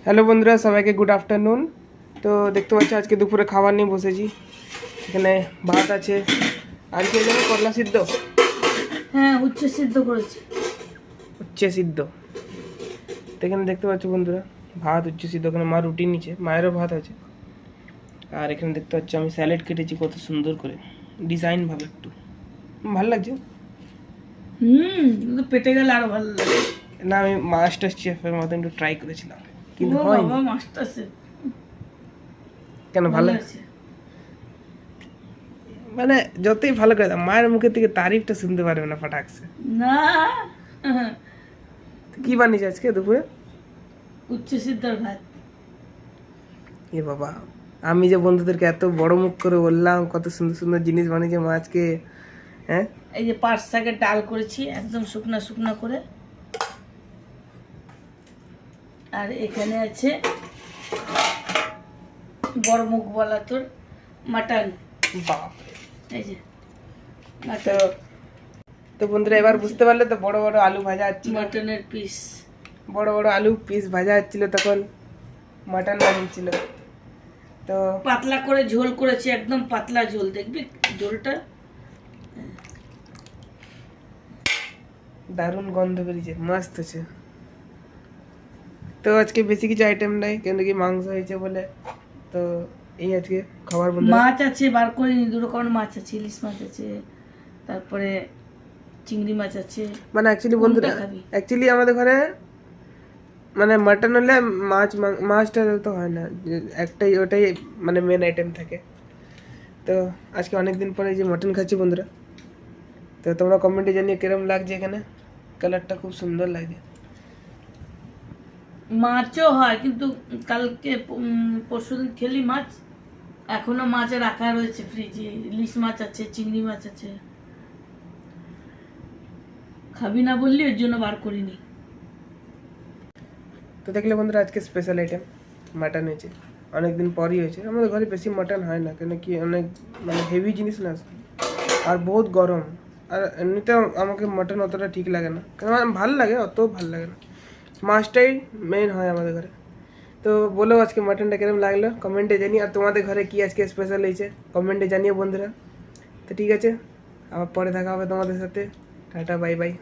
Hello বন্ধুরা, সবাইকে good afternoon. তো দেখতে পাচ্ছি আজকে দুপুরে খাবার নিয়ে বসেছি। এখানে ভাত আছে, আর কি যেন করলা সিদ্ধ, হ্যাঁ উচ্ছে সিদ্ধ করেছি। উচ্ছে সিদ্ধ। তো এখানে দেখতে পাচ্ছ বন্ধুরা, ভাত উচ্ছে সিদ্ধ। ওখানে মা রুটি নিচে, মায়েরও ভাত আছে। আর এখানে দেখতে পাচ্ছ আমি স্যালাড কেটেছি কত সুন্দর করে, ডিজাইন ভাবে একটু ভালো লাগছে। কিন্তু পেটে গেলে আরো ভালো লাগে। না, আমি মাস্টার শেফের মতো একটু ট্রাই করেছিলাম, কিন্তু ও হয়নি। বাবা, মাস্টার শেফ কেন ভালো আছে মানে যতই ভালো করে দাও, মায়ের মুখের থেকে তারিফটা শুনতে পারবে না ফাটাকছে। না। কি বানিয়েছে আজকে দুপুরে? উচ্ছে সিদ্ধর ভাত। এ বাবা, আমি যে বন্ধুদেরকে এত বড় মুখ করে বললাম কত সুন্দর সুন্দর জিনিস বানিয়েছে মা আজকে। হ্যাঁ, এই যে পাট শাকের ডাল করেছি একদম শুকনা শুকনা করে। আর এখানে আছে বড় মুখ বলা তোর মাটন। বাপ। এই যে তো মাটন, তো বন্ধুরা এবার বুঝতে পারলে তো, বড় বড় আলু ভাজা হচ্ছিল, মাটনের পিস। বড় বড় আলু পিস ভাজা হচ্ছিল, তখন মাটন বানিয়েছিল। তো পাতলা করে ঝোল করেছি, একদম পাতলা ঝোল, দেখবি ঝোলটা দারুণ গন্ধ বেরিয়েছে, মস্ত আছে। তো আজকে বেশি কিছু আইটেম নাই, কেন কি মাংস হয়েছে বলে। তো এই আজকে খাবার বন্ধুরা। মাছ আছে, বার করিনি, দু রকমের মাছ আছে, ইলিশ মাছ আছে, তারপরে চিংড়ি মাছ আছে। মানে অ্যাকচুয়ালি বন্ধুরা, কোনটা খাবি? অ্যাকচুয়ালি আমাদের ঘরে মানে মাটন হলে মাছটা তো হয় না, যে একটাই ওটাই মানে মেন আইটেম থাকে। তো আজকে অনেক দিন পরে যে মাটন খাচ্ছি বন্ধুরা। তো তোমরা কমেন্টে জানিয়ে কিরম লাগছে, এখানে কালারটা খুব সুন্দর লাগছে। মাছও হয়, কিন্তু কালকে পরশুদিন খেলি মাছ, এখনো মাছ রাখা রয়েছে ফ্রিজে। ইলিশ মাছ আছে, চিংড়ি মাছ আছে। খাবি না বললি ওর জন্য বার করিনি। তো দেখলে বন্ধুরা, আজকে স্পেশাল আইটেম মাটন হয়েছে, অনেকদিন পরই হয়েছে। আমাদের ঘরে বেশি মাটন হয় না, কেন কি অনেক মানে হেভি জিনিস না, আর বহুত গরম। আর এমনিতেও আমাকে মাটন অতটা ঠিক লাগে না, কেন ভালো লাগে, অত ভালো লাগে না। মাছটাই মেন হয় আমাদের ঘরে। তো বলো আজকে মাটনটা কিরম লাগলো কমেন্টে জানিয়ে, আর তোমাদের ঘরে কি আজকে স্পেশাল হয়েছে কমেন্টে জানিয়ে বন্ধুরা। তো ঠিক আছে, আবার পরে দেখা হবে তোমাদের সাথে। Tata, bye bye.